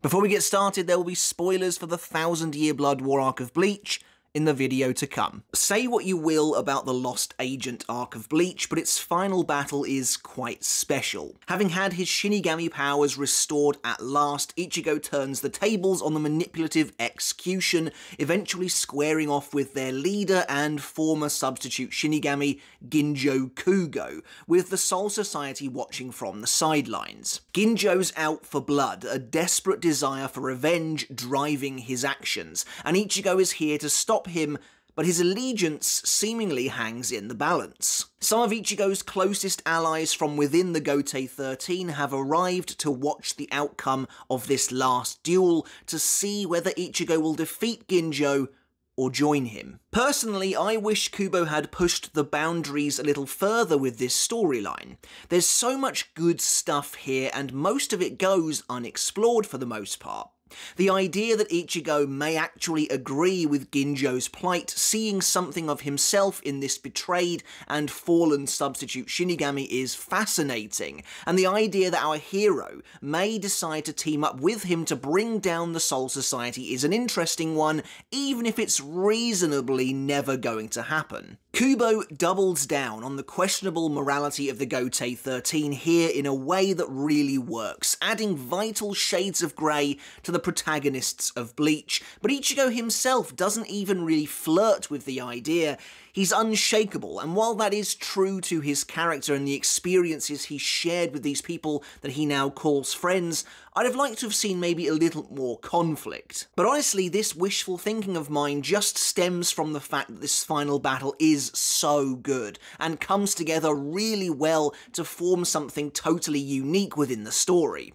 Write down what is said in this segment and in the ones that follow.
Before we get started, there will be spoilers for the 1000-Year Blood War arc of Bleach in the video to come. Say what you will about the Lost Agent arc of Bleach, but its final battle is quite special. Having had his Shinigami powers restored at last, Ichigo turns the tables on the manipulative execution, eventually squaring off with their leader and former Substitute Shinigami, Ginjo KUGO, with the Soul Society watching from the sidelines. Ginjo's out for blood, a desperate desire for revenge driving his actions, and Ichigo is here to stop him, but his allegiance seemingly hangs in the balance. Some of Ichigo's closest allies from within the Gotei 13 have arrived to watch the outcome of this last duel to see whether Ichigo will defeat Ginjo or join him. Personally, I wish Kubo had pushed the boundaries a little further with this storyline. There's so much good stuff here, and most of it goes unexplored for the most part. The idea that Ichigo may actually agree with Ginjo's plight, seeing something of himself in this betrayed and fallen Substitute Shinigami, is fascinating, and the idea that our hero may decide to team up with him to bring down the Soul Society is an interesting one, even if it's reasonably never going to happen. Kubo doubles down on the questionable morality of the Gotei 13 here in a way that really works, adding vital shades of grey to the protagonists of Bleach, but Ichigo himself doesn't even really flirt with the idea. He's unshakable, and while that is true to his character and the experiences he shared with these people that he now calls friends, I'd have liked to have seen maybe a little more conflict. But honestly, this wishful thinking of mine just stems from the fact that this final battle is so good, and comes together really well to form something totally unique within the story.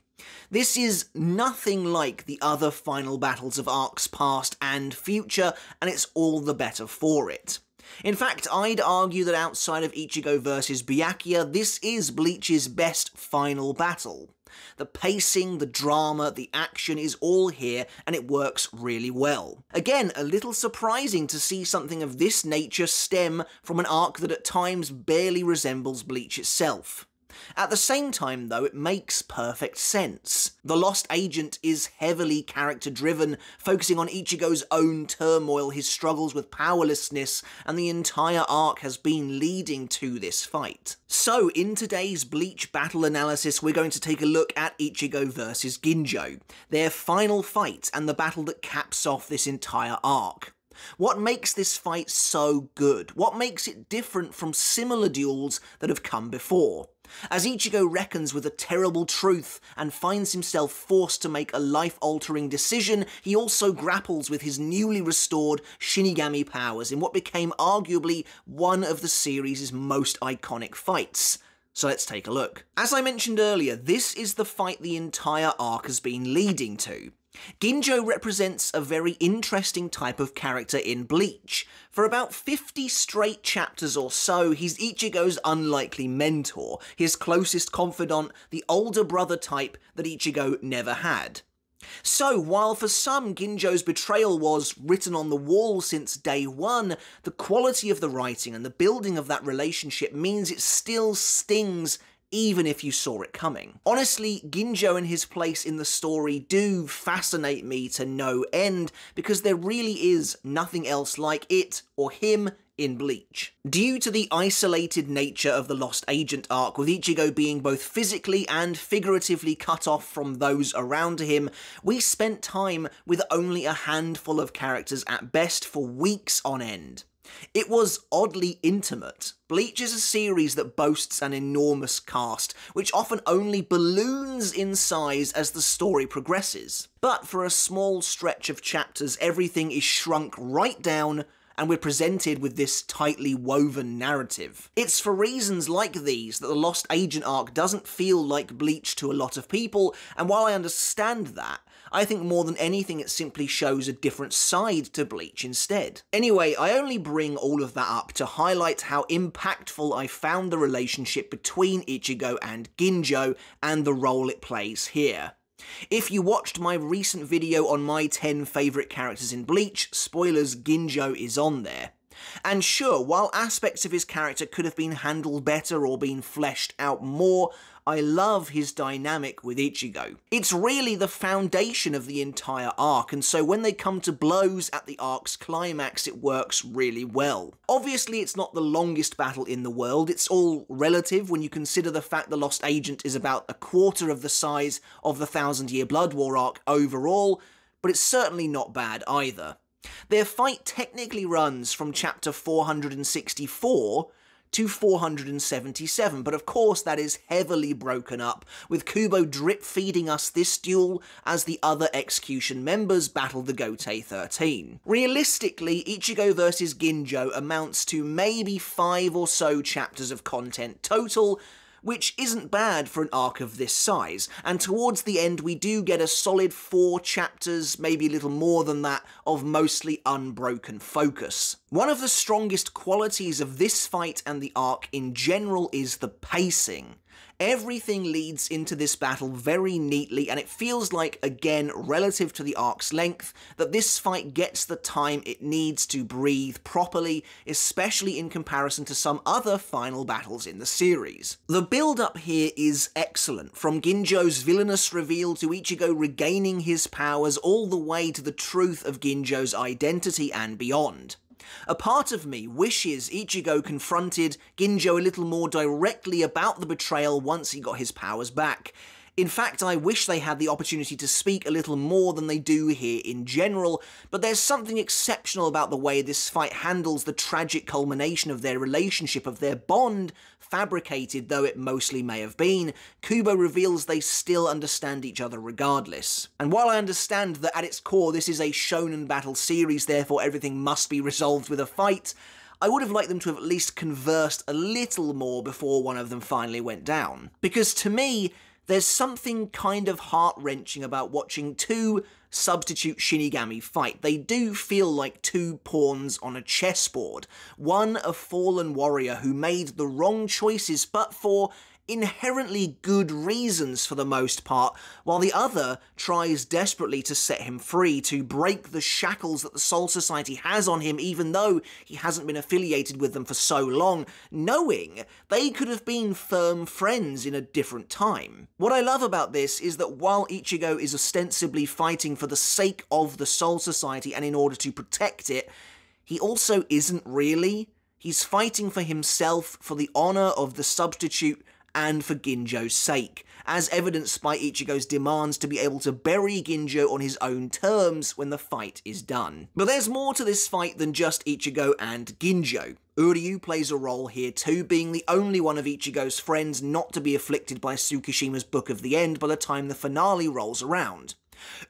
This is nothing like the other final battles of arcs past and future, and it's all the better for it. In fact, I'd argue that outside of Ichigo vs Byakuya, this is Bleach's best final battle. The pacing, the drama, the action is all here, and it works really well. Again, a little surprising to see something of this nature stem from an arc that at times barely resembles Bleach itself. At the same time, though, it makes perfect sense. The Lost Agent is heavily character-driven, focusing on Ichigo's own turmoil, his struggles with powerlessness, and the entire arc has been leading to this fight. So, in today's Bleach battle analysis, we're going to take a look at Ichigo vs Ginjo, their final fight, and the battle that caps off this entire arc. What makes this fight so good? What makes it different from similar duels that have come before? As Ichigo reckons with a terrible truth and finds himself forced to make a life-altering decision, he also grapples with his newly restored Shinigami powers in what became arguably one of the series' most iconic fights. So let's take a look. As I mentioned earlier, this is the fight the entire arc has been leading to. Ginjo represents a very interesting type of character in Bleach. For about 50 straight chapters or so, he's Ichigo's unlikely mentor, his closest confidant, the older brother type that Ichigo never had. So, while for some Ginjo's betrayal was written on the wall since day one, the quality of the writing and the building of that relationship means it still stings even if you saw it coming. Honestly, Ginjo and his place in the story do fascinate me to no end, because there really is nothing else like it or him in Bleach. Due to the isolated nature of the Lost Agent arc, with Ichigo being both physically and figuratively cut off from those around him, we spent time with only a handful of characters at best for weeks on end. It was oddly intimate. Bleach is a series that boasts an enormous cast, which often only balloons in size as the story progresses. But for a small stretch of chapters, everything is shrunk right down, and we're presented with this tightly woven narrative. It's for reasons like these that the Lost Agent arc doesn't feel like Bleach to a lot of people, and while I understand that, I think more than anything it simply shows a different side to Bleach instead. Anyway, I only bring all of that up to highlight how impactful I found the relationship between Ichigo and Ginjo, and the role it plays here. If you watched my recent video on my 10 favourite characters in Bleach, spoilers, Ginjo is on there. And sure, while aspects of his character could have been handled better or been fleshed out more, I love his dynamic with Ichigo. It's really the foundation of the entire arc, and so when they come to blows at the arc's climax, it works really well. Obviously, it's not the longest battle in the world. It's all relative when you consider the fact the Lost Agent is about a quarter of the size of the Thousand Year Blood War arc overall, but it's certainly not bad either. Their fight technically runs from chapter 464 to 477, but of course that is heavily broken up, with Kubo drip-feeding us this duel as the other execution members battle the Gotei 13. Realistically, Ichigo vs Ginjo amounts to maybe 5 or so chapters of content total, which isn't bad for an arc of this size, and towards the end we do get a solid 4 chapters, maybe a little more than that, of mostly unbroken focus. One of the strongest qualities of this fight and the arc in general is the pacing. Everything leads into this battle very neatly, and it feels like, again, relative to the arc's length, that this fight gets the time it needs to breathe properly, especially in comparison to some other final battles in the series. The build-up here is excellent, from Ginjo's villainous reveal to Ichigo regaining his powers all the way to the truth of Ginjo's identity and beyond. A part of me wishes Ichigo confronted Ginjo a little more directly about the betrayal once he got his powers back. In fact, I wish they had the opportunity to speak a little more than they do here in general, but there's something exceptional about the way this fight handles the tragic culmination of their relationship, of their bond, fabricated though it mostly may have been. Kubo reveals they still understand each other regardless. And while I understand that at its core this is a shonen battle series, therefore everything must be resolved with a fight, I would have liked them to have at least conversed a little more before one of them finally went down. Because to me, there's something kind of heart-wrenching about watching 2 Substitute Shinigami fight. They do feel like 2 pawns on a chessboard. One a fallen warrior who made the wrong choices, but for inherently good reasons for the most part, while the other tries desperately to set him free, to break the shackles that the Soul Society has on him even though he hasn't been affiliated with them for so long, knowing they could have been firm friends in a different time. What I love about this is that while Ichigo is ostensibly fighting for the sake of the Soul Society and in order to protect it, he also isn't really. He's fighting for himself, for the honor of the Substitute, and for Ginjo's sake, as evidenced by Ichigo's demands to be able to bury Ginjo on his own terms when the fight is done. But there's more to this fight than just Ichigo and Ginjo. Uryu plays a role here too, being the only one of Ichigo's friends not to be afflicted by Tsukishima's Book of the End by the time the finale rolls around.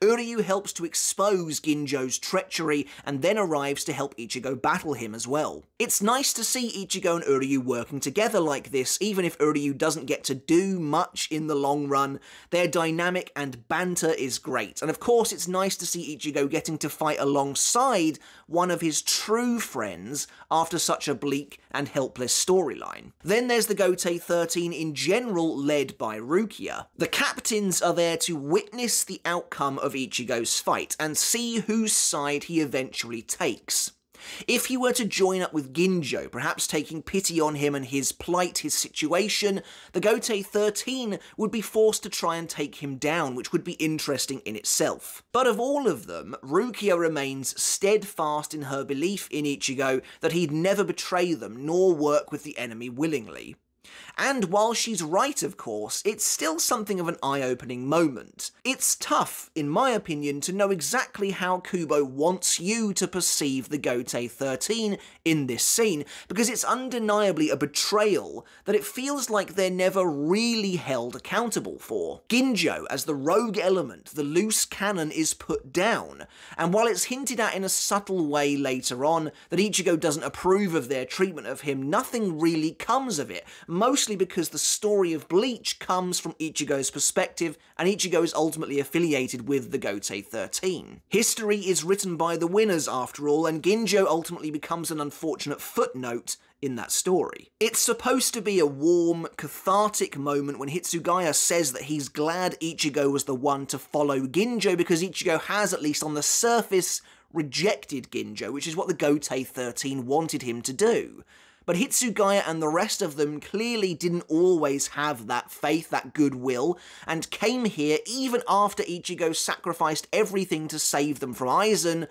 Uryu helps to expose Ginjo's treachery and then arrives to help Ichigo battle him as well. It's nice to see Ichigo and Uryu working together like this, even if Uryu doesn't get to do much in the long run. Their dynamic and banter is great, and of course it's nice to see Ichigo getting to fight alongside one of his true friends after such a bleak and helpless storyline. Then there's the Gotei 13 in general, led by Rukia. The captains are there to witness the outcome of Ichigo's fight and see whose side he eventually takes. If he were to join up with Ginjo, perhaps taking pity on him and his plight, his situation, the Gotei 13 would be forced to try and take him down, which would be interesting in itself. But of all of them, Rukia remains steadfast in her belief in Ichigo that he'd never betray them nor work with the enemy willingly. And while she's right, of course, it's still something of an eye-opening moment. It's tough, in my opinion, to know exactly how Kubo wants you to perceive the Gotei 13 in this scene, because it's undeniably a betrayal that it feels like they're never really held accountable for. Ginjo, as the rogue element, the loose cannon, is put down, and while it's hinted at in a subtle way later on that Ichigo doesn't approve of their treatment of him, nothing really comes of it, mostly because the story of Bleach comes from Ichigo's perspective, and Ichigo is ultimately affiliated with the Gotei 13. History is written by the winners after all, and Ginjo ultimately becomes an unfortunate footnote in that story. It's supposed to be a warm, cathartic moment when Hitsugaya says that he's glad Ichigo was the one to follow Ginjo because Ichigo has, at least on the surface, rejected Ginjo, which is what the Gotei 13 wanted him to do. But Hitsugaya and the rest of them clearly didn't always have that faith, that goodwill, and came here even after Ichigo sacrificed everything to save them from Aizen,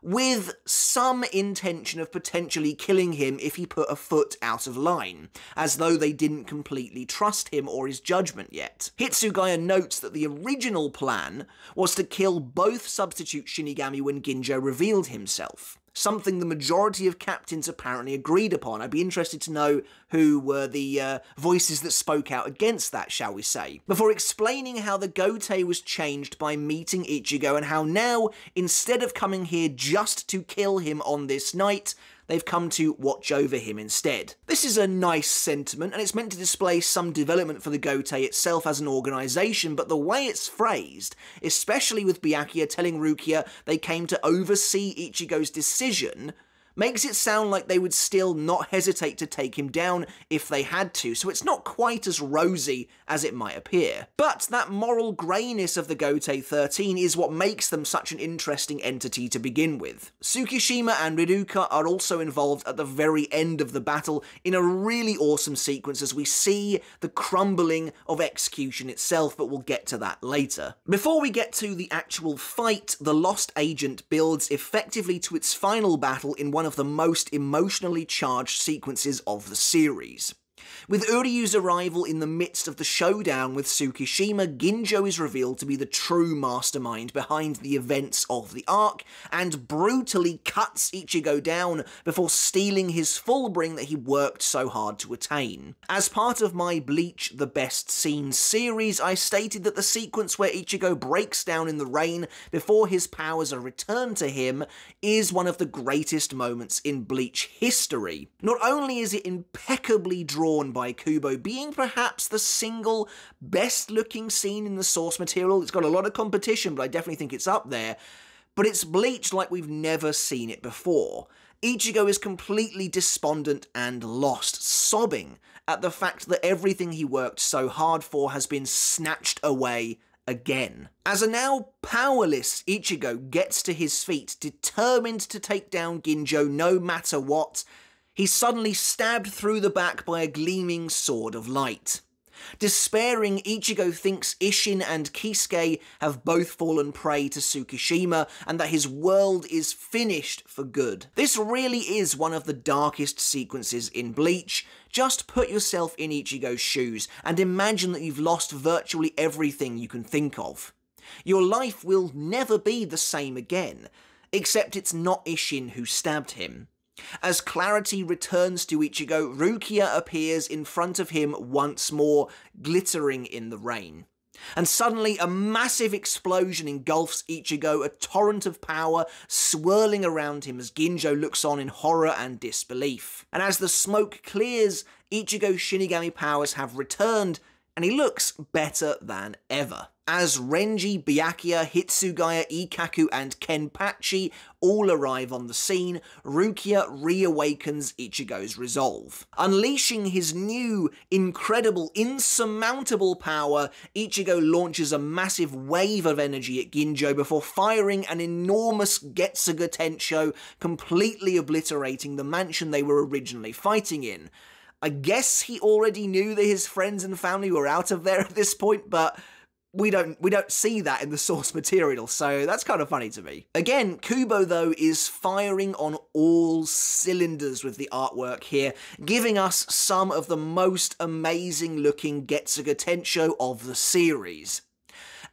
with some intention of potentially killing him if he put a foot out of line, as though they didn't completely trust him or his judgment yet. Hitsugaya notes that the original plan was to kill both Substitute Shinigami when Ginjo revealed himself, something the majority of captains apparently agreed upon. I'd be interested to know who were the voices that spoke out against that, shall we say, before explaining how the Gotei was changed by meeting Ichigo and how now, instead of coming here just to kill him on this night, they've come to watch over him instead. This is a nice sentiment, and it's meant to display some development for the Gotei itself as an organisation, but the way it's phrased, especially with Byakuya telling Rukia they came to oversee Ichigo's decision, makes it sound like they would still not hesitate to take him down if they had to, so it's not quite as rosy as it might appear. But that moral greyness of the Gotei 13 is what makes them such an interesting entity to begin with. Tsukishima and Riruka are also involved at the very end of the battle in a really awesome sequence as we see the crumbling of execution itself, but we'll get to that later. Before we get to the actual fight, the Lost Agent builds effectively to its final battle in one of the most emotionally charged sequences of the series. With Uryu's arrival in the midst of the showdown with Tsukishima, Ginjo is revealed to be the true mastermind behind the events of the arc, and brutally cuts Ichigo down before stealing his full bring that he worked so hard to attain. As part of my Bleach the Best Scenes series, I stated that the sequence where Ichigo breaks down in the rain before his powers are returned to him is one of the greatest moments in Bleach history. Not only is it impeccably drawn by Kubo, being perhaps the single best looking scene in the source material. It's got a lot of competition, but I definitely think it's up there. But it's bleached like we've never seen it before. Ichigo is completely despondent and lost, sobbing at the fact that everything he worked so hard for has been snatched away again. As a now powerless Ichigo gets to his feet, determined to take down Ginjo no matter what, he's suddenly stabbed through the back by a gleaming sword of light. Despairing, Ichigo thinks Isshin and Kisuke have both fallen prey to Tsukishima and that his world is finished for good. This really is one of the darkest sequences in Bleach. Just put yourself in Ichigo's shoes and imagine that you've lost virtually everything you can think of. Your life will never be the same again, except it's not Isshin who stabbed him. As clarity returns to Ichigo, Rukia appears in front of him once more, glittering in the rain. And suddenly a massive explosion engulfs Ichigo, a torrent of power swirling around him as Ginjo looks on in horror and disbelief. And as the smoke clears, Ichigo's Shinigami powers have returned, and he looks better than ever. As Renji, Byakuya, Hitsugaya, Ikkaku, and Kenpachi all arrive on the scene, Rukia reawakens Ichigo's resolve. Unleashing his new, incredible, insurmountable power, Ichigo launches a massive wave of energy at Ginjo before firing an enormous Getsuga Tensho, completely obliterating the mansion they were originally fighting in. I guess he already knew that his friends and family were out of there at this point, but we don't see that in the source material, so that's kind of funny to me. Again, Kubo, though, is firing on all cylinders with the artwork here, giving us some of the most amazing-looking Getsuga Tensho of the series.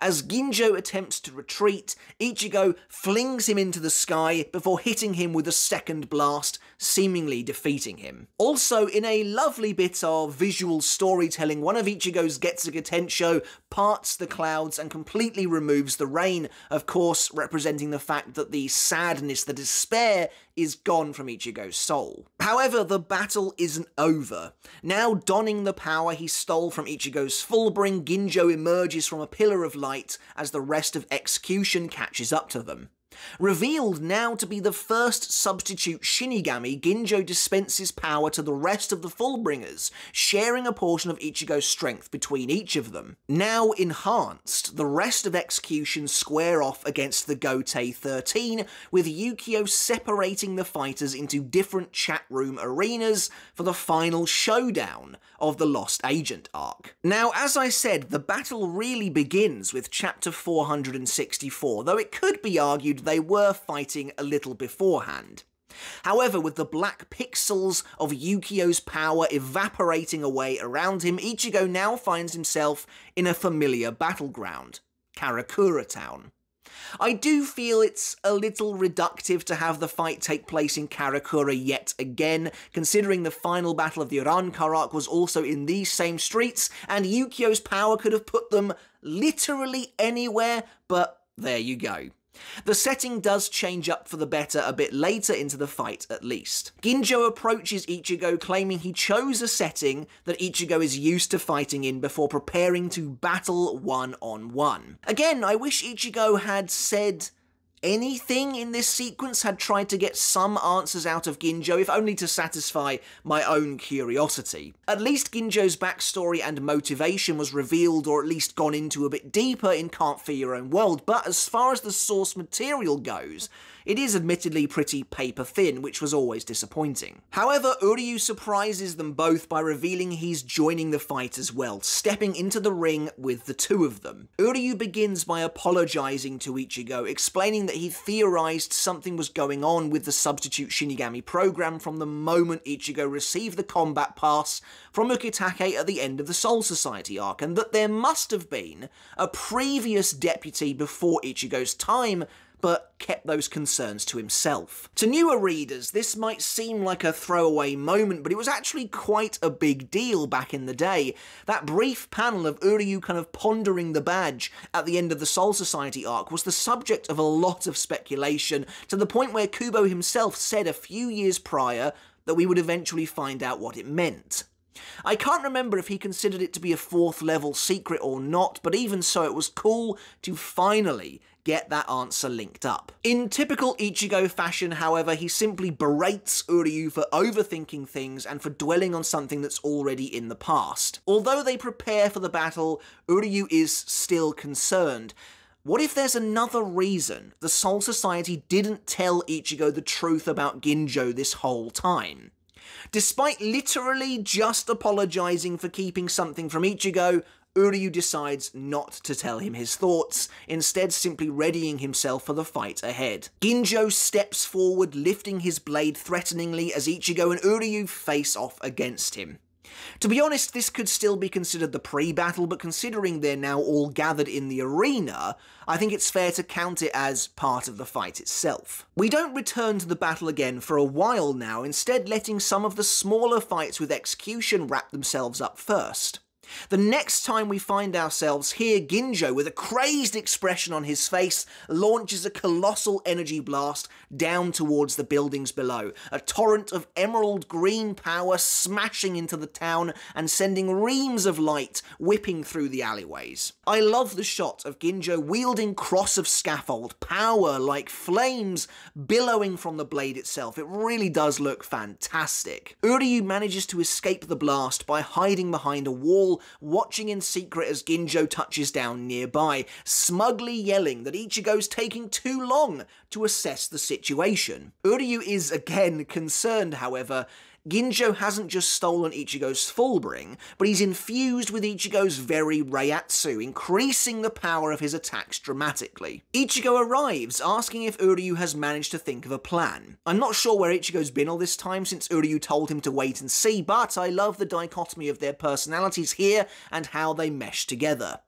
As Ginjo attempts to retreat, Ichigo flings him into the sky before hitting him with a second blast, seemingly defeating him. Also, in a lovely bit of visual storytelling, one of Ichigo's Getsuga Tensho parts the clouds and completely removes the rain, of course representing the fact that the sadness, the despair, is gone from Ichigo's soul. However, the battle isn't over. Now donning the power he stole from Ichigo's Fullbring, Ginjo emerges from a pillar of light as the rest of execution catches up to them. Revealed now to be the first substitute Shinigami, Ginjo dispenses power to the rest of the Fullbringers, sharing a portion of Ichigo's strength between each of them. Now enhanced, the rest of Execution square off against the Gotei 13, with Yukio separating the fighters into different chat room arenas for the final showdown of the Lost Agent arc. Now, as I said, the battle really begins with chapter 464, though it could be argued they were fighting a little beforehand. However, with the black pixels of Yukio's power evaporating away around him, Ichigo now finds himself in a familiar battleground, Karakura Town. I do feel it's a little reductive to have the fight take place in Karakura yet again, considering the final battle of the Rankar arc was also in these same streets, and Yukio's power could have put them literally anywhere, but there you go. The setting does change up for the better a bit later into the fight, at least. Ginjo approaches Ichigo, claiming he chose a setting that Ichigo is used to fighting in before preparing to battle one-on-one. Again, I wish Ichigo had said anything in this sequence, had tried to get some answers out of Ginjo, if only to satisfy my own curiosity. At least Ginjo's backstory and motivation was revealed, or at least gone into a bit deeper in Can't Fear Your Own World, but as far as the source material goes, it is admittedly pretty paper-thin, which was always disappointing. However, Uryu surprises them both by revealing he's joining the fight as well, stepping into the ring with the two of them. Uryu begins by apologising to Ichigo, explaining that he theorised something was going on with the Substitute Shinigami program from the moment Ichigo received the combat pass from Ukitake at the end of the Soul Society arc, and that there must have been a previous deputy before Ichigo's time, but kept those concerns to himself. To newer readers, this might seem like a throwaway moment, but it was actually quite a big deal back in the day. That brief panel of Uryu kind of pondering the badge at the end of the Soul Society arc was the subject of a lot of speculation, to the point where Kubo himself said a few years prior that we would eventually find out what it meant. I can't remember if he considered it to be a 4th level secret or not, but even so, it was cool to finally get that answer linked up. In typical Ichigo fashion, however, he simply berates Uryu for overthinking things and for dwelling on something that's already in the past. Although they prepare for the battle, Uryu is still concerned. What if there's another reason the Soul Society didn't tell Ichigo the truth about Ginjo this whole time? Despite literally just apologising for keeping something from Ichigo, Uryu decides not to tell him his thoughts, instead simply readying himself for the fight ahead. Ginjo steps forward, lifting his blade threateningly as Ichigo and Uryu face off against him. To be honest, this could still be considered the pre-battle, but considering they're now all gathered in the arena, I think it's fair to count it as part of the fight itself. We don't return to the battle again for a while now, instead letting some of the smaller fights with Execution wrap themselves up first. The next time we find ourselves here, Ginjo, with a crazed expression on his face, launches a colossal energy blast down towards the buildings below, a torrent of emerald green power smashing into the town and sending reams of light whipping through the alleyways. I love the shot of Ginjo wielding cross of scaffold, power like flames billowing from the blade itself. It really does look fantastic. Uryu manages to escape the blast by hiding behind a wall, watching in secret as Ginjo touches down nearby, smugly yelling that Ichigo's taking too long to assess the situation. Uryu is again concerned, however. Ginjo hasn't just stolen Ichigo's Fullbring, but he's infused with Ichigo's very Reiatsu, increasing the power of his attacks dramatically. Ichigo arrives, asking if Uryu has managed to think of a plan. I'm not sure where Ichigo's been all this time since Uryu told him to wait and see, but I love the dichotomy of their personalities here and how they mesh together.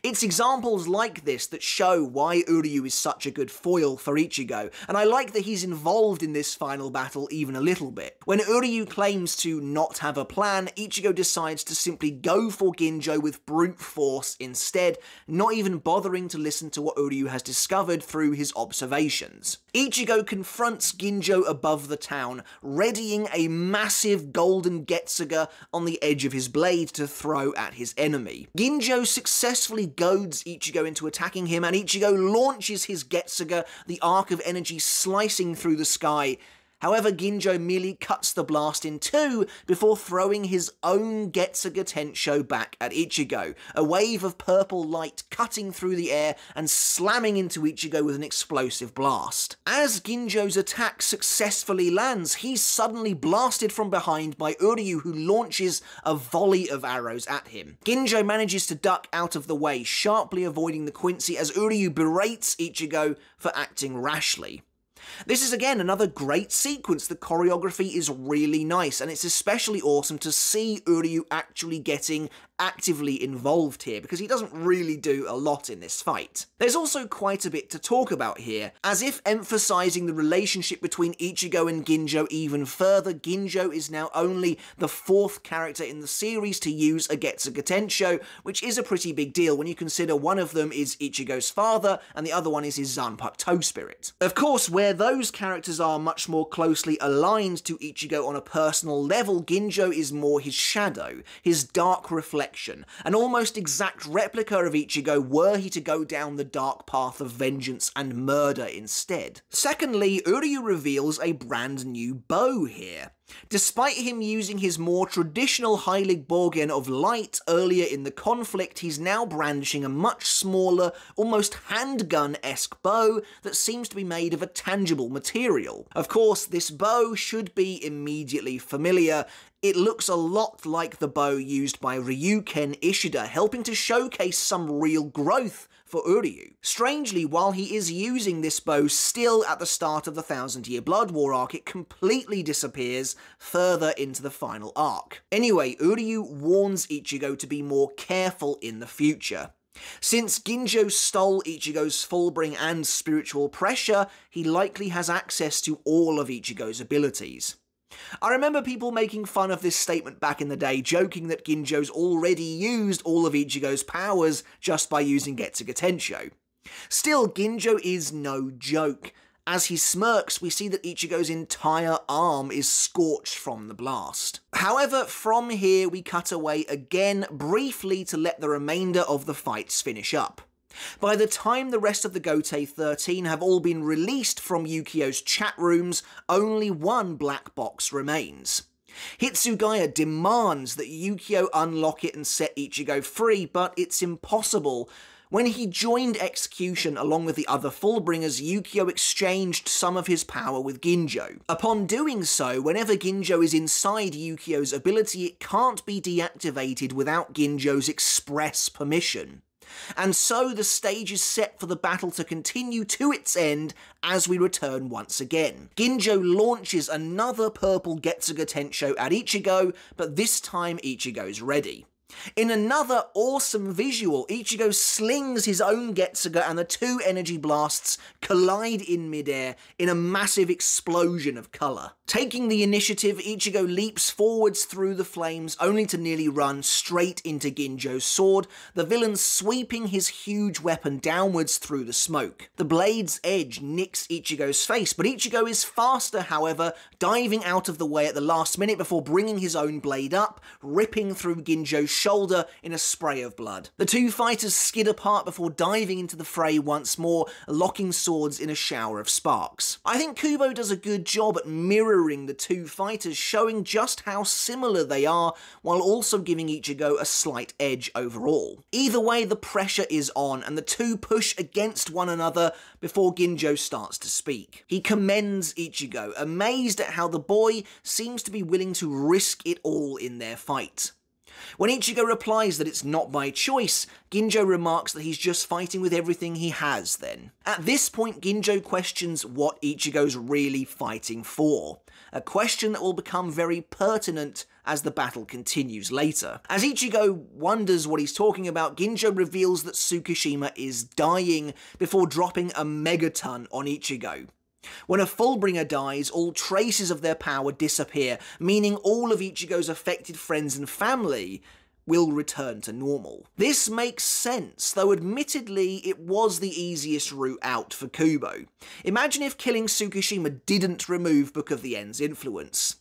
It's examples like this that show why Uryu is such a good foil for Ichigo, and I like that he's involved in this final battle even a little bit. When Uryu claims to not have a plan, Ichigo decides to simply go for Ginjo with brute force instead, not even bothering to listen to what Uryu has discovered through his observations. Ichigo confronts Ginjo above the town, readying a massive golden Getsuga on the edge of his blade to throw at his enemy. Ginjo successfully successfully goads Ichigo into attacking him, and Ichigo launches his Getsuga, the arc of energy slicing through the sky. However, Ginjo merely cuts the blast in two before throwing his own Getsuga Tensho back at Ichigo, a wave of purple light cutting through the air and slamming into Ichigo with an explosive blast. As Ginjo's attack successfully lands, he's suddenly blasted from behind by Uryu, who launches a volley of arrows at him. Ginjo manages to duck out of the way, sharply avoiding the Quincy as Uryu berates Ichigo for acting rashly. This is again another great sequence. The choreography is really nice, and it's especially awesome to see Uryu actually getting actively involved here, because he doesn't really do a lot in this fight. There's also quite a bit to talk about here. As if emphasizing the relationship between Ichigo and Ginjo even further, Ginjo is now only the fourth character in the series to use a Getsuga Tensho, which is a pretty big deal when you consider one of them is Ichigo's father and the other one is his Zanpakuto toe spirit. Of course, where those characters are much more closely aligned to Ichigo on a personal level, Ginjo is more his shadow, his dark reflection, an almost exact replica of Ichigo were he to go down the dark path of vengeance and murder instead. Secondly, Uryu reveals a brand new bow here. Despite him using his more traditional Heilig Borgen of light earlier in the conflict, he's now brandishing a much smaller, almost handgun-esque bow that seems to be made of a tangible material. Of course, this bow should be immediately familiar. It looks a lot like the bow used by Ryuken Ishida, helping to showcase some real growth for Uryu. Strangely, while he is using this bow still at the start of the 1000-Year Blood War arc, it completely disappears further into the final arc. Anyway, Uryu warns Ichigo to be more careful in the future. Since Ginjo stole Ichigo's Fullbring and Spiritual Pressure, he likely has access to all of Ichigo's abilities. I remember people making fun of this statement back in the day, joking that Ginjo's already used all of Ichigo's powers just by using Getsuga Tensho. Still, Ginjo is no joke. As he smirks, we see that Ichigo's entire arm is scorched from the blast. However, from here we cut away again briefly to let the remainder of the fights finish up. By the time the rest of the Gotei 13 have all been released from Yukio's chat rooms, only one black box remains. Hitsugaya demands that Yukio unlock it and set Ichigo free, but it's impossible. When he joined execution along with the other Fullbringers, Yukio exchanged some of his power with Ginjo. Upon doing so, whenever Ginjo is inside Yukio's ability, it can't be deactivated without Ginjo's express permission. And so the stage is set for the battle to continue to its end as we return once again. Ginjo launches another purple Getsuga Tensho at Ichigo, but this time Ichigo's ready. In another awesome visual, Ichigo slings his own Getsuga and the two energy blasts collide in midair in a massive explosion of colour. Taking the initiative, Ichigo leaps forwards through the flames only to nearly run straight into Ginjo's sword, the villain sweeping his huge weapon downwards through the smoke. The blade's edge nicks Ichigo's face, but Ichigo is faster, however, diving out of the way at the last minute before bringing his own blade up, ripping through Ginjo's shoulder in a spray of blood. The two fighters skid apart before diving into the fray once more, locking swords in a shower of sparks. I think Kubo does a good job at mirroring the two fighters, showing just how similar they are, while also giving Ichigo a slight edge overall. Either way, the pressure is on, and the two push against one another before Ginjo starts to speak. He commends Ichigo, amazed at how the boy seems to be willing to risk it all in their fight. When Ichigo replies that it's not by choice, Ginjo remarks that he's just fighting with everything he has then. At this point, Ginjo questions what Ichigo's really fighting for, a question that will become very pertinent as the battle continues later. As Ichigo wonders what he's talking about, Ginjo reveals that Tsukishima is dying before dropping a megaton on Ichigo. When a Fullbringer dies, all traces of their power disappear, meaning all of Ichigo's affected friends and family will return to normal. This makes sense, though admittedly it was the easiest route out for Kubo. Imagine if killing Tsukishima didn't remove Book of the End's influence.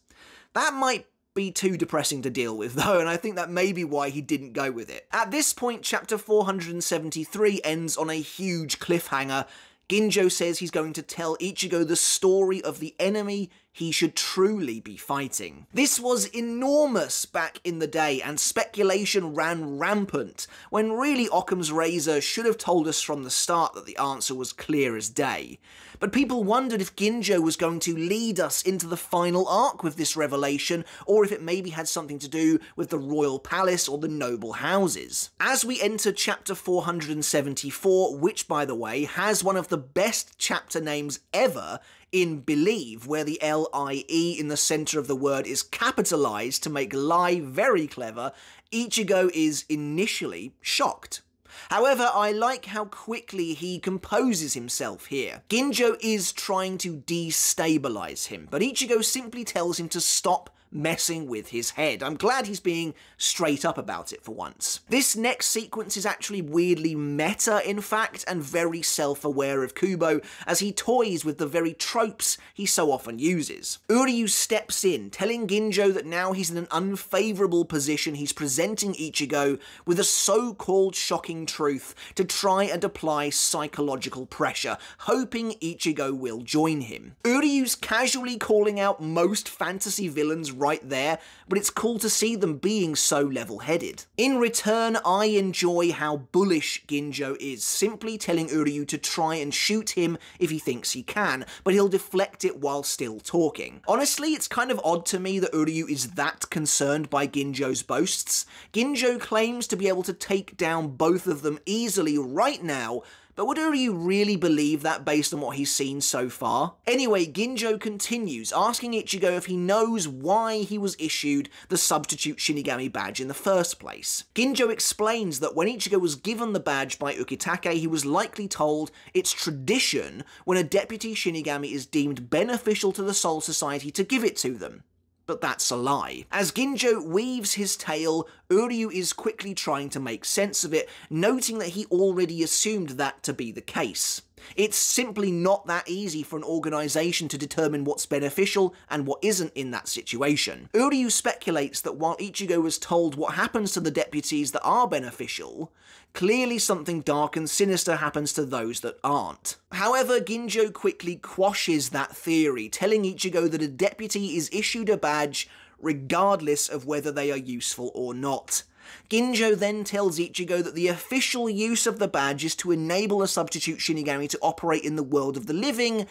That might be too depressing to deal with though, and I think that may be why he didn't go with it. At this point, chapter 473 ends on a huge cliffhanger. Ginjo says he's going to tell Ichigo the story of the enemy he should truly be fighting. This was enormous back in the day, and speculation ran rampant, when really Occam's razor should have told us from the start that the answer was clear as day. But people wondered if Ginjo was going to lead us into the final arc with this revelation, or if it maybe had something to do with the royal palace or the noble houses. As we enter chapter 474, which by the way has one of the best chapter names ever in Believe, where the L-I-E in the centre of the word is capitalised to make lie very clever, Ichigo is initially shocked. However, I like how quickly he composes himself here. Ginjo is trying to destabilise him, but Ichigo simply tells him to stop messing with his head. I'm glad he's being straight up about it for once. This next sequence is actually weirdly meta, in fact, and very self-aware of Kubo, as he toys with the very tropes he so often uses. Uryu steps in, telling Ginjo that now he's in an unfavourable position. He's presenting Ichigo with a so-called shocking truth to try and apply psychological pressure, hoping Ichigo will join him. Uryu's casually calling out most fantasy villains right there, but it's cool to see them being so level-headed. In return, I enjoy how bullish Ginjo is, simply telling Uryu to try and shoot him if he thinks he can, but he'll deflect it while still talking. Honestly, it's kind of odd to me that Uryu is that concerned by Ginjo's boasts. Ginjo claims to be able to take down both of them easily right now, but would Uryu really believe that based on what he's seen so far? Anyway, Ginjo continues, asking Ichigo if he knows why he was issued the Substitute Shinigami badge in the first place. Ginjo explains that when Ichigo was given the badge by Ukitake, he was likely told it's tradition when a deputy Shinigami is deemed beneficial to the Soul Society to give it to them. But that's a lie. As Ginjo weaves his tale, Uryu is quickly trying to make sense of it, noting that he already assumed that to be the case. It's simply not that easy for an organisation to determine what's beneficial and what isn't in that situation. Uryu speculates that while Ichigo was told what happens to the deputies that are beneficial, clearly something dark and sinister happens to those that aren't. However, Ginjo quickly quashes that theory, telling Ichigo that a deputy is issued a badge regardless of whether they are useful or not. Ginjo then tells Ichigo that the official use of the badge is to enable a Substitute Shinigami to operate in the world of the living,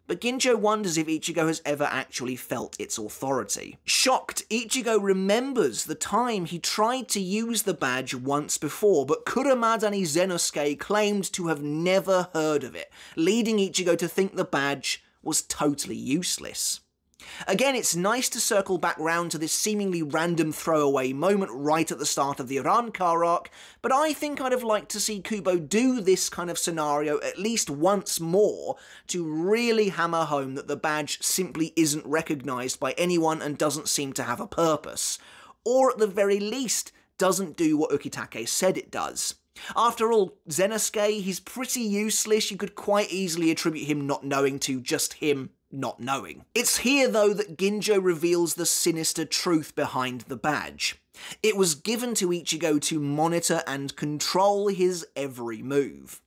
but Ginjo wonders if Ichigo has ever actually felt its authority. Shocked, Ichigo remembers the time he tried to use the badge once before, but Kuromadani Zenosuke claimed to have never heard of it, leading Ichigo to think the badge was totally useless. Again, it's nice to circle back round to this seemingly random throwaway moment right at the start of the Rankar arc, but I think I'd have liked to see Kubo do this kind of scenario at least once more to really hammer home that the badge simply isn't recognised by anyone and doesn't seem to have a purpose. Or at the very least, doesn't do what Ukitake said it does. After all, Zenosuke, he's pretty useless. You could quite easily attribute him not knowing to just him not knowing. It's here, though, that Ginjo reveals the sinister truth behind the badge. It was given to Ichigo to monitor and control his every move.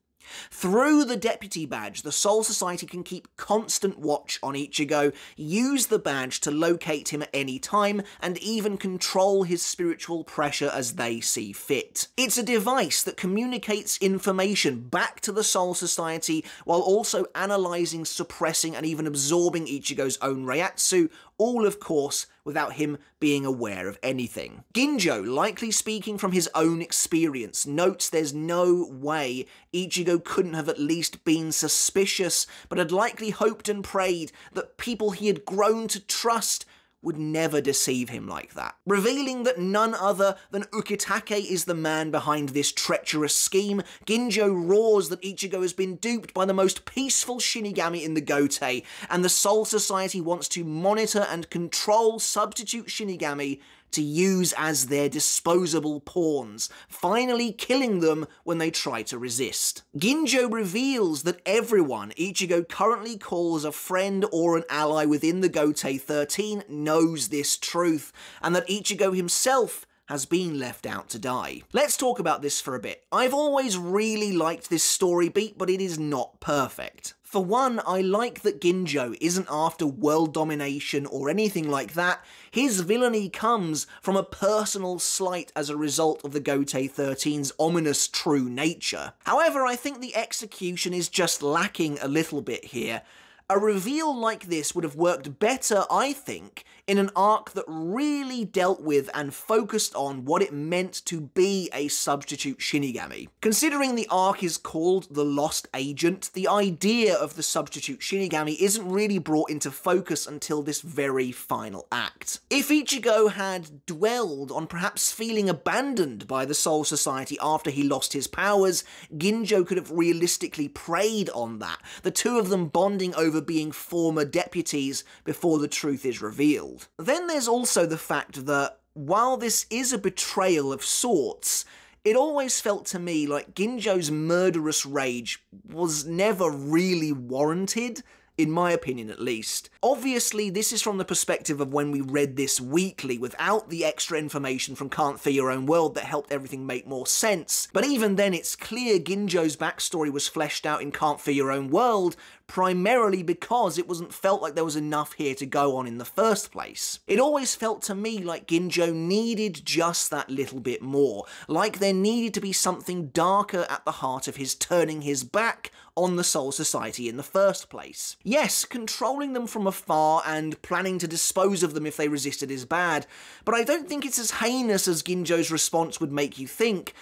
Through the Deputy Badge, the Soul Society can keep constant watch on Ichigo, use the badge to locate him at any time, and even control his spiritual pressure as they see fit. It's a device that communicates information back to the Soul Society while also analysing, suppressing, and even absorbing Ichigo's own Reiatsu, all of course without him being aware of anything. Ginjo, likely speaking from his own experience, notes there's no way Ichigo couldn't have at least been suspicious, but had likely hoped and prayed that people he had grown to trust would never deceive him like that. Revealing that none other than Ukitake is the man behind this treacherous scheme, Ginjo roars that Ichigo has been duped by the most peaceful Shinigami in the Gotei, and the Soul Society wants to monitor and control Substitute Shinigami to use as their disposable pawns, finally killing them when they try to resist. Ginjo reveals that everyone Ichigo currently calls a friend or an ally within the Gotei 13 knows this truth, and that Ichigo himself has been left out to die. Let's talk about this for a bit. I've always really liked this story beat, but it is not perfect. For one, I like that Ginjo isn't after world domination or anything like that. His villainy comes from a personal slight as a result of the Gotei 13's ominous true nature. However, I think the execution is just lacking a little bit here. A reveal like this would have worked better, I think, in an arc that really dealt with and focused on what it meant to be a substitute Shinigami. Considering the arc is called The Lost Agent, the idea of the substitute Shinigami isn't really brought into focus until this very final act. If Ichigo had dwelled on perhaps feeling abandoned by the Soul Society after he lost his powers, Ginjo could have realistically preyed on that, the two of them bonding over being former deputies before the truth is revealed. Then there's also the fact that, while this is a betrayal of sorts, it always felt to me like Ginjo's murderous rage was never really warranted, in my opinion at least. Obviously, this is from the perspective of when we read this weekly, without the extra information from Can't Fear Your Own World that helped everything make more sense. But even then, it's clear Ginjo's backstory was fleshed out in Can't Fear Your Own World, primarily because it wasn't felt like there was enough here to go on in the first place. It always felt to me like Ginjo needed just that little bit more, like there needed to be something darker at the heart of his turning his back on the Soul Society in the first place. Yes, controlling them from afar and planning to dispose of them if they resisted is bad, but I don't think it's as heinous as Ginjo's response would make you think.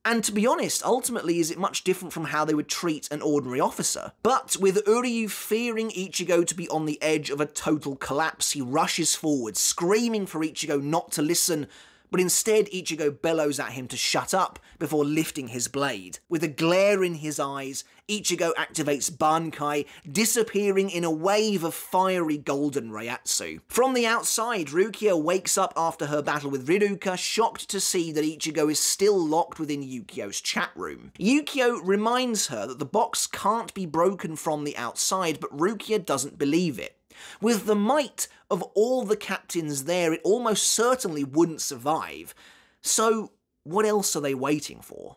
And to be honest, ultimately, is it much different from how they would treat an ordinary officer? But with Uryu fearing Ichigo to be on the edge of a total collapse, he rushes forward, screaming for Ichigo not to listen, but instead Ichigo bellows at him to shut up before lifting his blade. With a glare in his eyes, Ichigo activates Bankai, disappearing in a wave of fiery golden Reiatsu. From the outside, Rukia wakes up after her battle with Riruka, shocked to see that Ichigo is still locked within Yukio's chat room. Yukio reminds her that the box can't be broken from the outside, but Rukia doesn't believe it. With the might of all the captains there, it almost certainly wouldn't survive. So, what else are they waiting for?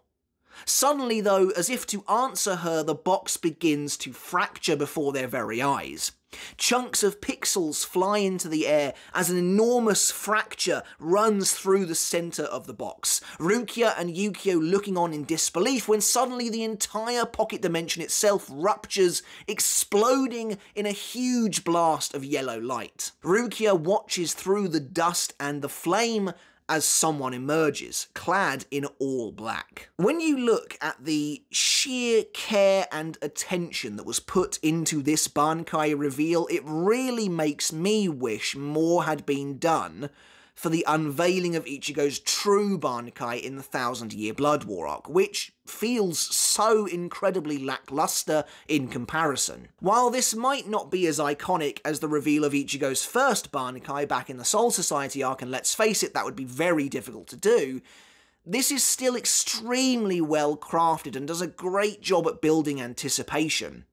Suddenly, though, as if to answer her, the box begins to fracture before their very eyes. Chunks of pixels fly into the air as an enormous fracture runs through the centre of the box. Rukia and Yukio looking on in disbelief when suddenly the entire pocket dimension itself ruptures, exploding in a huge blast of yellow light. Rukia watches through the dust and the flame as someone emerges, clad in all black. When you look at the sheer care and attention that was put into this Bankai reveal, it really makes me wish more had been done for the unveiling of Ichigo's true Bankai in the 1000-Year Blood War arc, which feels so incredibly lackluster in comparison. While this might not be as iconic as the reveal of Ichigo's first Bankai back in the Soul Society arc, and let's face it, that would be very difficult to do, this is still extremely well crafted and does a great job at building anticipation.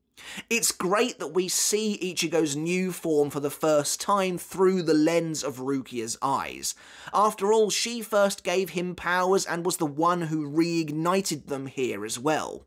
It's great that we see Ichigo's new form for the first time through the lens of Rukia's eyes. After all, she first gave him powers and was the one who reignited them here as well.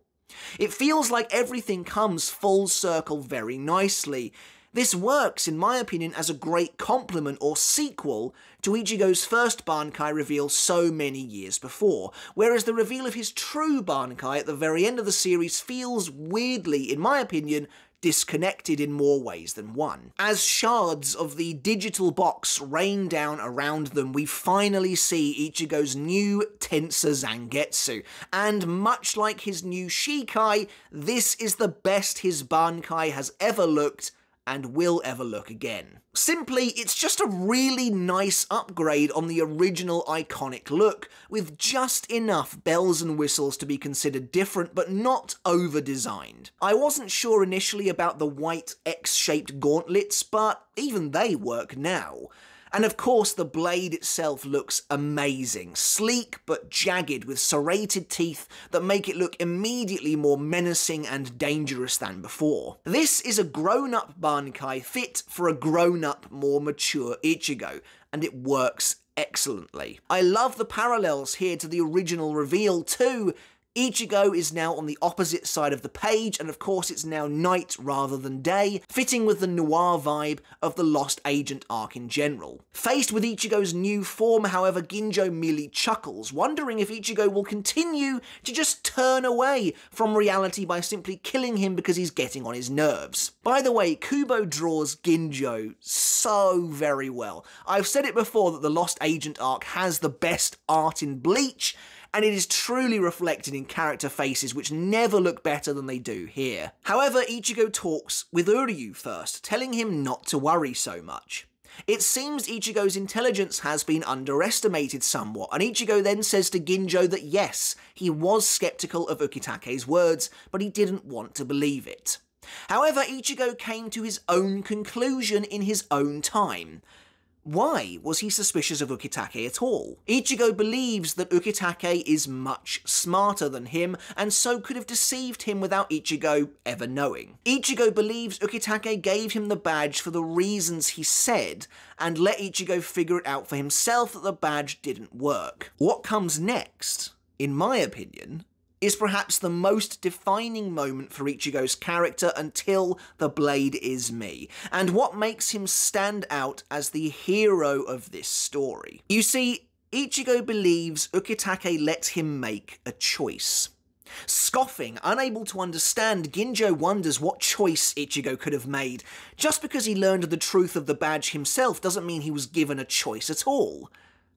It feels like everything comes full circle very nicely. This works, in my opinion, as a great complement or sequel to Ichigo's first Bankai reveal so many years before, whereas the reveal of his true Bankai at the very end of the series feels weirdly, in my opinion, disconnected in more ways than one. As shards of the digital box rain down around them, we finally see Ichigo's new Tensa Zangetsu, and much like his new Shikai, this is the best his Bankai has ever looked and will ever look again. Simply, it's just a really nice upgrade on the original iconic look, with just enough bells and whistles to be considered different, but not over-designed. I wasn't sure initially about the white X-shaped gauntlets, but even they work now. And of course, the blade itself looks amazing. Sleek but jagged with serrated teeth that make it look immediately more menacing and dangerous than before. This is a grown-up Bankai fit for a grown-up, more mature Ichigo, and it works excellently. I love the parallels here to the original reveal too. Ichigo is now on the opposite side of the page, and of course it's now night rather than day, fitting with the noir vibe of the Lost Agent arc in general. Faced with Ichigo's new form, however, Ginjo merely chuckles, wondering if Ichigo will continue to just turn away from reality by simply killing him because he's getting on his nerves. By the way, Kubo draws Ginjo so very well. I've said it before that the Lost Agent arc has the best art in Bleach, and it is truly reflected in character faces which never look better than they do here. However, Ichigo talks with Uryu first, telling him not to worry so much. It seems Ichigo's intelligence has been underestimated somewhat, and Ichigo then says to Ginjo that yes, he was skeptical of Ukitake's words, but he didn't want to believe it. However, Ichigo came to his own conclusion in his own time. Why was he suspicious of Ukitake at all? Ichigo believes that Ukitake is much smarter than him, and so could have deceived him without Ichigo ever knowing. Ichigo believes Ukitake gave him the badge for the reasons he said, and let Ichigo figure it out for himself that the badge didn't work. What comes next, in my opinion, is perhaps the most defining moment for Ichigo's character until the blade is me, and what makes him stand out as the hero of this story. You see, Ichigo believes Ukitake let him make a choice. Scoffing, unable to understand, Ginjo wonders what choice Ichigo could have made. Just because he learned the truth of the badge himself doesn't mean he was given a choice at all.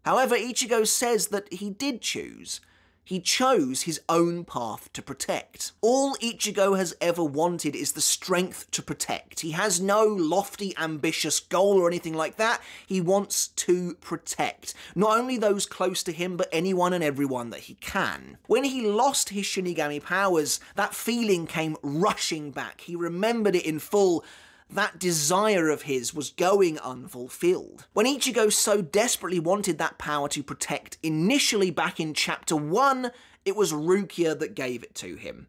However, Ichigo says that he did choose. He chose his own path to protect. All Ichigo has ever wanted is the strength to protect. He has no lofty, ambitious goal or anything like that. He wants to protect. Not only those close to him, but anyone and everyone that he can. When he lost his Shinigami powers, that feeling came rushing back. He remembered it in full. That desire of his was going unfulfilled. When Ichigo so desperately wanted that power to protect, initially back in chapter 1, it was Rukia that gave it to him.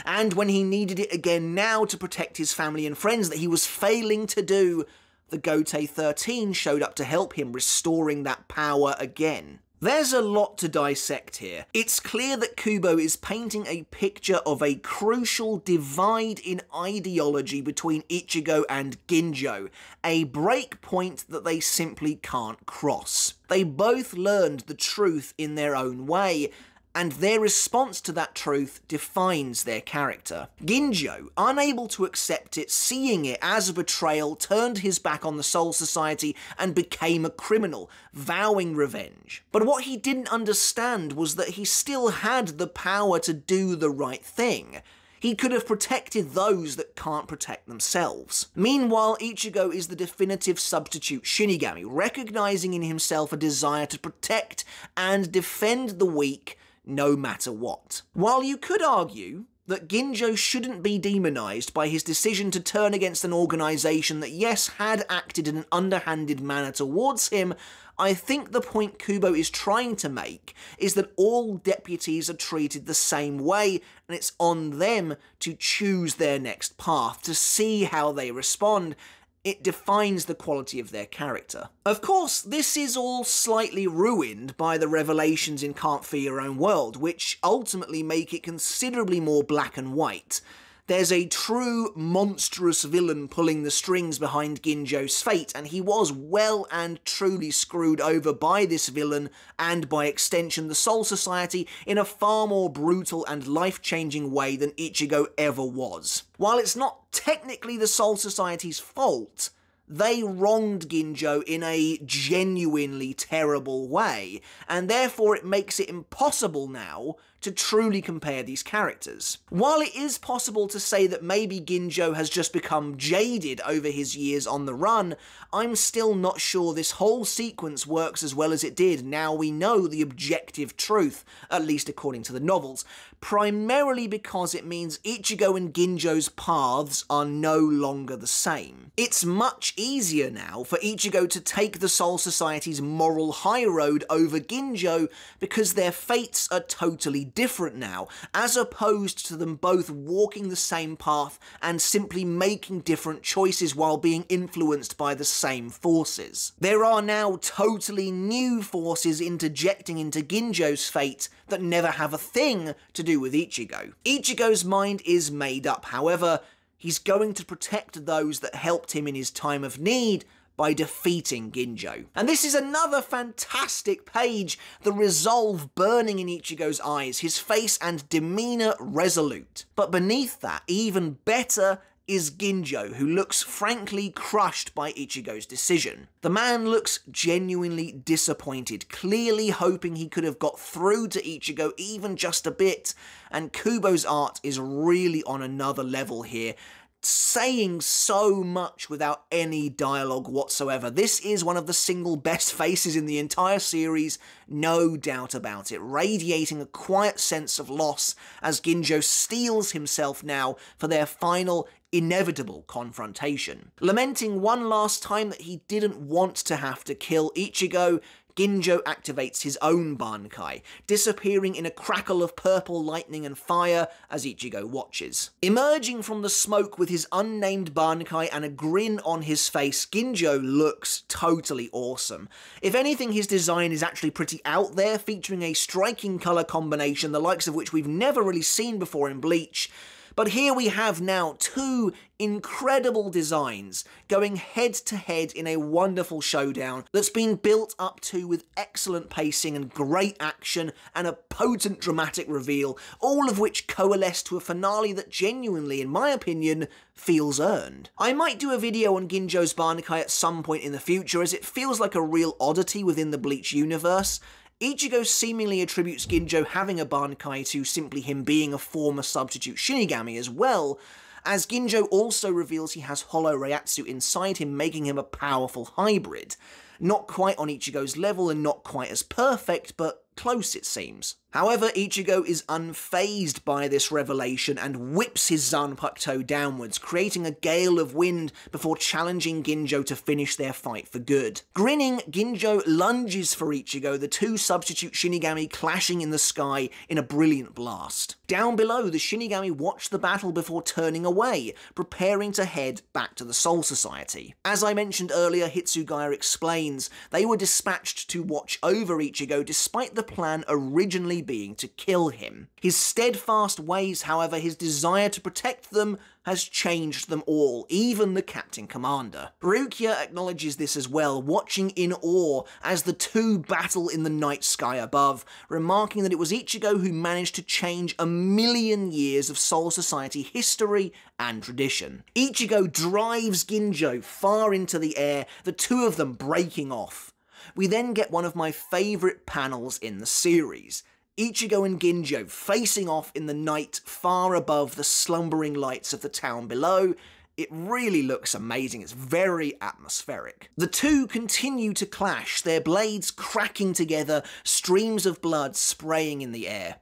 And when he needed it again now to protect his family and friends that he was failing to do, the Gotei 13 showed up to help him, restoring that power again. There's a lot to dissect here. It's clear that Kubo is painting a picture of a crucial divide in ideology between Ichigo and Ginjo, a break point that they simply can't cross. They both learned the truth in their own way, and their response to that truth defines their character. Ginjo, unable to accept it, seeing it as a betrayal, turned his back on the Soul Society and became a criminal, vowing revenge. But what he didn't understand was that he still had the power to do the right thing. He could have protected those that can't protect themselves. Meanwhile, Ichigo is the definitive substitute Shinigami, recognizing in himself a desire to protect and defend the weak no matter what. While you could argue that Ginjo shouldn't be demonized by his decision to turn against an organization that, yes, had acted in an underhanded manner towards him, I think the point Kubo is trying to make is that all deputies are treated the same way, and it's on them to choose their next path, to see how they respond. It defines the quality of their character. Of course, this is all slightly ruined by the revelations in Can't Fear Your Own World, which ultimately make it considerably more black and white. There's a true monstrous villain pulling the strings behind Ginjo's fate, and he was well and truly screwed over by this villain, and by extension the Soul Society, in a far more brutal and life-changing way than Ichigo ever was. While it's not technically the Soul Society's fault, they wronged Ginjo in a genuinely terrible way, and therefore it makes it impossible now to truly compare these characters. While it is possible to say that maybe Ginjo has just become jaded over his years on the run, I'm still not sure this whole sequence works as well as it did now we know the objective truth, at least according to the novels, primarily because it means Ichigo and Ginjo's paths are no longer the same. It's much easier now for Ichigo to take the Soul Society's moral high road over Ginjo because their fates are totally different now, as opposed to them both walking the same path and simply making different choices while being influenced by the same forces. There are now totally new forces interjecting into Ginjo's fate that never have a thing to do with Ichigo. Ichigo's mind is made up, however. He's going to protect those that helped him in his time of need by defeating Ginjo. And this is another fantastic page, the resolve burning in Ichigo's eyes, his face and demeanour resolute. But beneath that, even better, is Ginjo, who looks frankly crushed by Ichigo's decision. The man looks genuinely disappointed, clearly hoping he could have got through to Ichigo even just a bit, and Kubo's art is really on another level here, saying so much without any dialogue whatsoever. This is one of the single best faces in the entire series, no doubt about it, radiating a quiet sense of loss as Ginjo steels himself now for their final inevitable confrontation. Lamenting one last time that he didn't want to have to kill Ichigo, Ginjo activates his own Bankai, disappearing in a crackle of purple lightning and fire as Ichigo watches. Emerging from the smoke with his unnamed Bankai and a grin on his face, Ginjo looks totally awesome. If anything, his design is actually pretty out there, featuring a striking colour combination, the likes of which we've never really seen before in Bleach. But here we have now two incredible designs going head to head in a wonderful showdown that's been built up to with excellent pacing and great action and a potent dramatic reveal, all of which coalesce to a finale that genuinely, in my opinion, feels earned. I might do a video on Ginjo's Bankai at some point in the future, as it feels like a real oddity within the Bleach universe. Ichigo seemingly attributes Ginjo having a Bankai to simply him being a former Substitute Shinigami as well, as Ginjo also reveals he has Hollow Reiatsu inside him, making him a powerful hybrid. Not quite on Ichigo's level and not quite as perfect, but close it seems. However, Ichigo is unfazed by this revelation and whips his Zanpakuto downwards, creating a gale of wind before challenging Ginjo to finish their fight for good. Grinning, Ginjo lunges for Ichigo, the two Substitute Shinigami clashing in the sky in a brilliant blast. Down below, the Shinigami watch the battle before turning away, preparing to head back to the Soul Society. As I mentioned earlier, Hitsugaya explains they were dispatched to watch over Ichigo despite the plan originally being to kill him. His steadfast ways, however, his desire to protect them, has changed them all, even the Captain Commander. Rukia acknowledges this as well, watching in awe as the two battle in the night sky above, remarking that it was Ichigo who managed to change 1,000,000 years of Soul Society history and tradition. Ichigo drives Ginjo far into the air, the two of them breaking off. We then get one of my favourite panels in the series. Ichigo and Ginjo facing off in the night far above the slumbering lights of the town below. It really looks amazing, it's very atmospheric. The two continue to clash, their blades cracking together, streams of blood spraying in the air.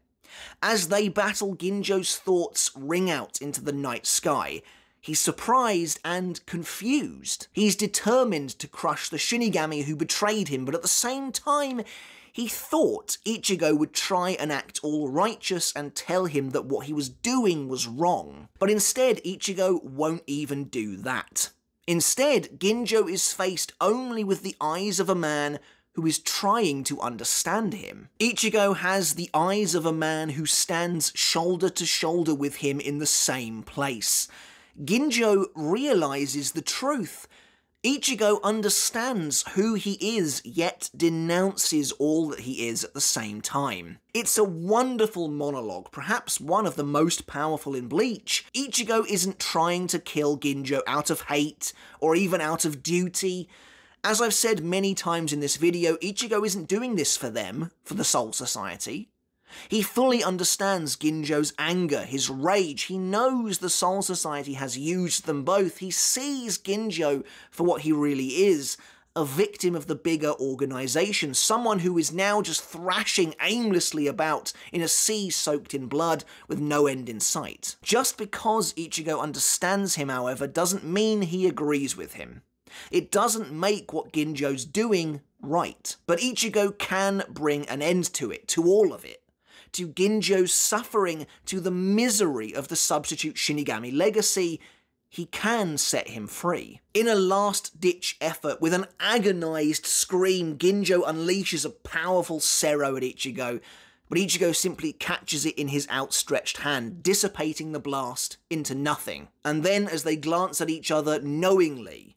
As they battle, Ginjo's thoughts ring out into the night sky. He's surprised and confused. He's determined to crush the Shinigami who betrayed him, but at the same time, he thought Ichigo would try and act all righteous and tell him that what he was doing was wrong. But instead, Ichigo won't even do that. Instead, Ginjo is faced only with the eyes of a man who is trying to understand him. Ichigo has the eyes of a man who stands shoulder to shoulder with him in the same place. Ginjo realizes the truth. Ichigo understands who he is, yet denounces all that he is at the same time. It's a wonderful monologue, perhaps one of the most powerful in Bleach. Ichigo isn't trying to kill Ginjo out of hate, or even out of duty. As I've said many times in this video, Ichigo isn't doing this for them, for the Soul Society. He fully understands Ginjo's anger, his rage. He knows the Soul Society has used them both. He sees Ginjo for what he really is, a victim of the bigger organization, someone who is now just thrashing aimlessly about in a sea soaked in blood with no end in sight. Just because Ichigo understands him, however, doesn't mean he agrees with him. It doesn't make what Ginjo's doing right. But Ichigo can bring an end to it, to all of it. To Ginjo's suffering, to the misery of the Substitute Shinigami legacy. He can set him free. In a last-ditch effort, with an agonized scream, Ginjo unleashes a powerful Sero at Ichigo, but Ichigo simply catches it in his outstretched hand, dissipating the blast into nothing. And then, as they glance at each other knowingly,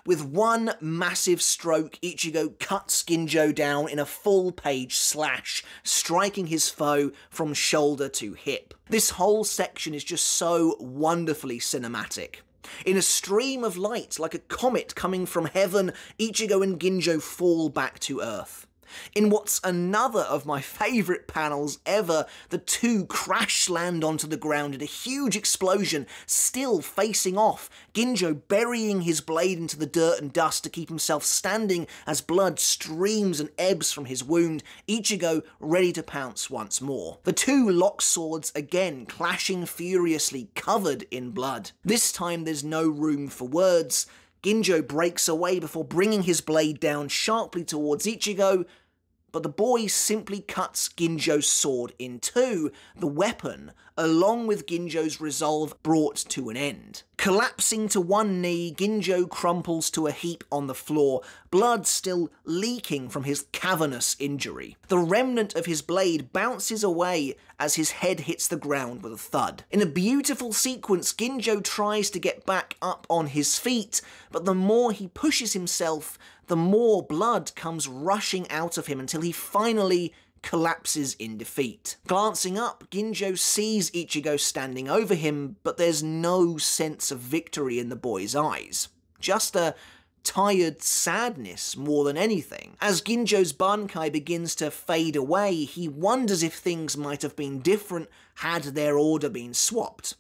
with one massive stroke, Ichigo cuts Ginjo down in a full-page slash, striking his foe from shoulder to hip. This whole section is just so wonderfully cinematic. In a stream of light, like a comet coming from heaven, Ichigo and Ginjo fall back to Earth. In what's another of my favourite panels ever, the two crash land onto the ground in a huge explosion, still facing off, Ginjo burying his blade into the dirt and dust to keep himself standing as blood streams and ebbs from his wound, Ichigo ready to pounce once more. The two lock swords again clashing furiously, covered in blood. This time there's no room for words. Ginjo breaks away before bringing his blade down sharply towards Ichigo, but the boy simply cuts Ginjo's sword in two, the weapon, along with Ginjo's resolve, brought to an end. Collapsing to one knee, Ginjo crumples to a heap on the floor, blood still leaking from his cavernous injury. The remnant of his blade bounces away as his head hits the ground with a thud. In a beautiful sequence, Ginjo tries to get back up on his feet, but the more he pushes himself, the more blood comes rushing out of him until he finally collapses in defeat. Glancing up, Ginjo sees Ichigo standing over him, but there's no sense of victory in the boy's eyes. Just a tired sadness more than anything. As Ginjo's Bankai begins to fade away, he wonders if things might have been different had their order been swapped.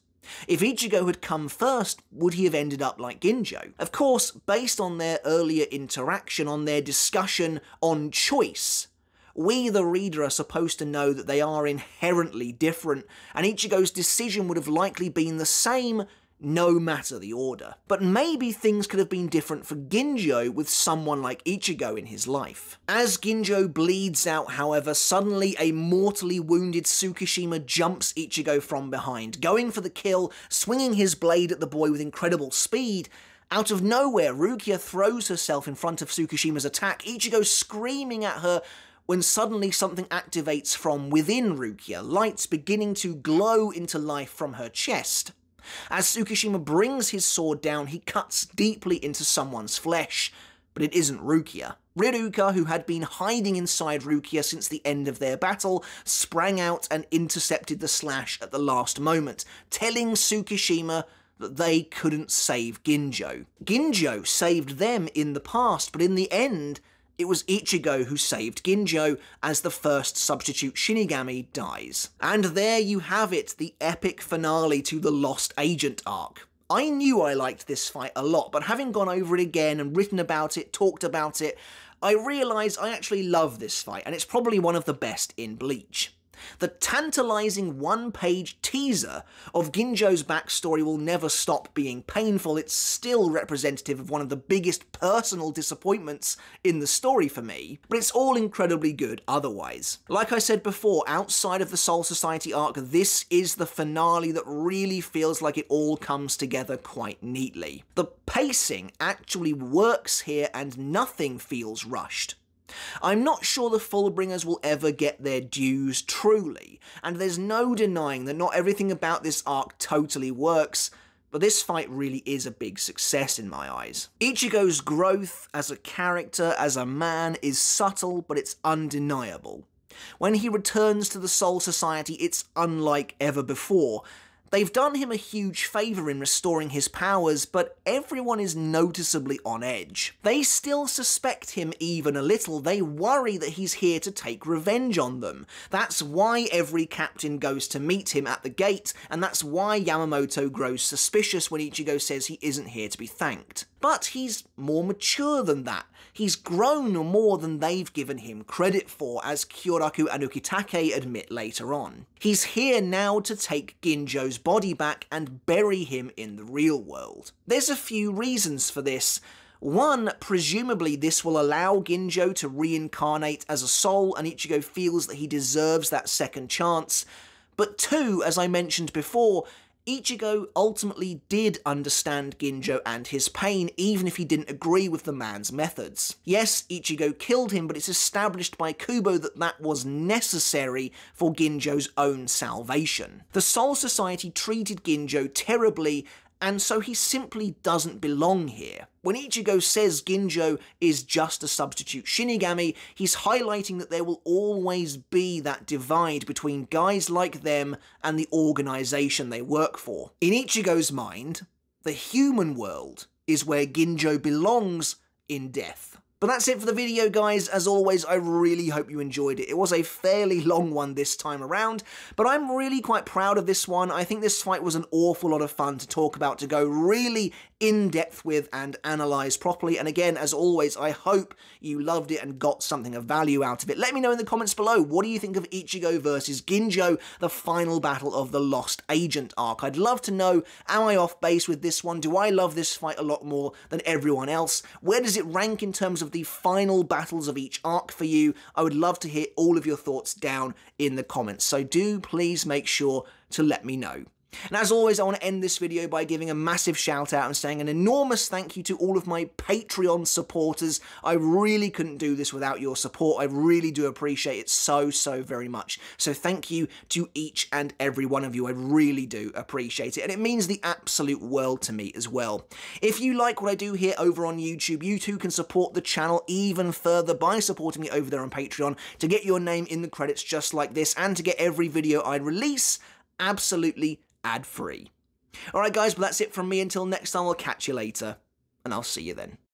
If Ichigo had come first, would he have ended up like Ginjo? Of course, based on their earlier interaction, on their discussion on choice, we, the reader, are supposed to know that they are inherently different, and Ichigo's decision would have likely been the same no matter the order. But maybe things could have been different for Ginjo with someone like Ichigo in his life. As Ginjo bleeds out, however, suddenly a mortally wounded Tsukishima jumps Ichigo from behind, going for the kill, swinging his blade at the boy with incredible speed. Out of nowhere, Rukia throws herself in front of Tsukishima's attack, Ichigo screaming at her, when suddenly something activates from within Rukia, lights beginning to glow into life from her chest. As Tsukishima brings his sword down, he cuts deeply into someone's flesh, but it isn't Rukia. Riruka, who had been hiding inside Rukia since the end of their battle, sprang out and intercepted the slash at the last moment, telling Tsukishima that they couldn't save Ginjo. Ginjo saved them in the past, but in the end, it was Ichigo who saved Ginjo as the first Substitute Shinigami dies. And there you have it, the epic finale to the Lost Agent arc. I knew I liked this fight a lot, but having gone over it again and written about it, talked about it, I realise I actually love this fight, and it's probably one of the best in Bleach. The tantalising one-page teaser of Ginjo's backstory will never stop being painful. It's still representative of one of the biggest personal disappointments in the story for me, but it's all incredibly good otherwise. Like I said before, outside of the Soul Society arc, this is the finale that really feels like it all comes together quite neatly. The pacing actually works here and nothing feels rushed. I'm not sure the Fullbringers will ever get their dues truly, and there's no denying that not everything about this arc totally works, but this fight really is a big success in my eyes. Ichigo's growth as a character, as a man, is subtle, but it's undeniable. When he returns to the Soul Society, it's unlike ever before. They've done him a huge favour in restoring his powers, but everyone is noticeably on edge. They still suspect him even a little. They worry that he's here to take revenge on them. That's why every captain goes to meet him at the gate, and that's why Yamamoto grows suspicious when Ichigo says he isn't here to be thanked. But he's more mature than that. He's grown more than they've given him credit for, as Kyoraku and Ukitake admit later on. He's here now to take Ginjo's body back and bury him in the real world. There's a few reasons for this. One, presumably this will allow Ginjo to reincarnate as a soul, and Ichigo feels that he deserves that second chance. But two, as I mentioned before, Ichigo ultimately did understand Ginjo and his pain, even if he didn't agree with the man's methods. Yes, Ichigo killed him, but it's established by Kubo that that was necessary for Ginjo's own salvation. The Soul Society treated Ginjo terribly, and so he simply doesn't belong here. When Ichigo says Ginjo is just a substitute Shinigami, he's highlighting that there will always be that divide between guys like them and the organization they work for. In Ichigo's mind, the human world is where Ginjo belongs in death. But that's it for the video, guys. As always, I really hope you enjoyed it. It was a fairly long one this time around, but I'm really quite proud of this one. I think this fight was an awful lot of fun to talk about, to go really in-depth with and analyse properly. And again, as always, I hope you loved it and got something of value out of it. Let me know in the comments below, what do you think of Ichigo versus Ginjo, the final battle of the Lost Agent arc? I'd love to know, am I off base with this one? Do I love this fight a lot more than everyone else? Where does it rank in terms of the final battles of each arc for you? I would love to hear all of your thoughts down in the comments, so do please make sure to let me know. And as always, I want to end this video by giving a massive shout out and saying an enormous thank you to all of my Patreon supporters. I really couldn't do this without your support. I really do appreciate it so very much. So thank you to each and every one of you. I really do appreciate it. And it means the absolute world to me as well. If you like what I do here over on YouTube, you too can support the channel even further by supporting me over there on Patreon to get your name in the credits just like this, and to get every video I release absolutely ad-free. Alright guys, but that's it from me. Until next time, I'll catch you later, and I'll see you then.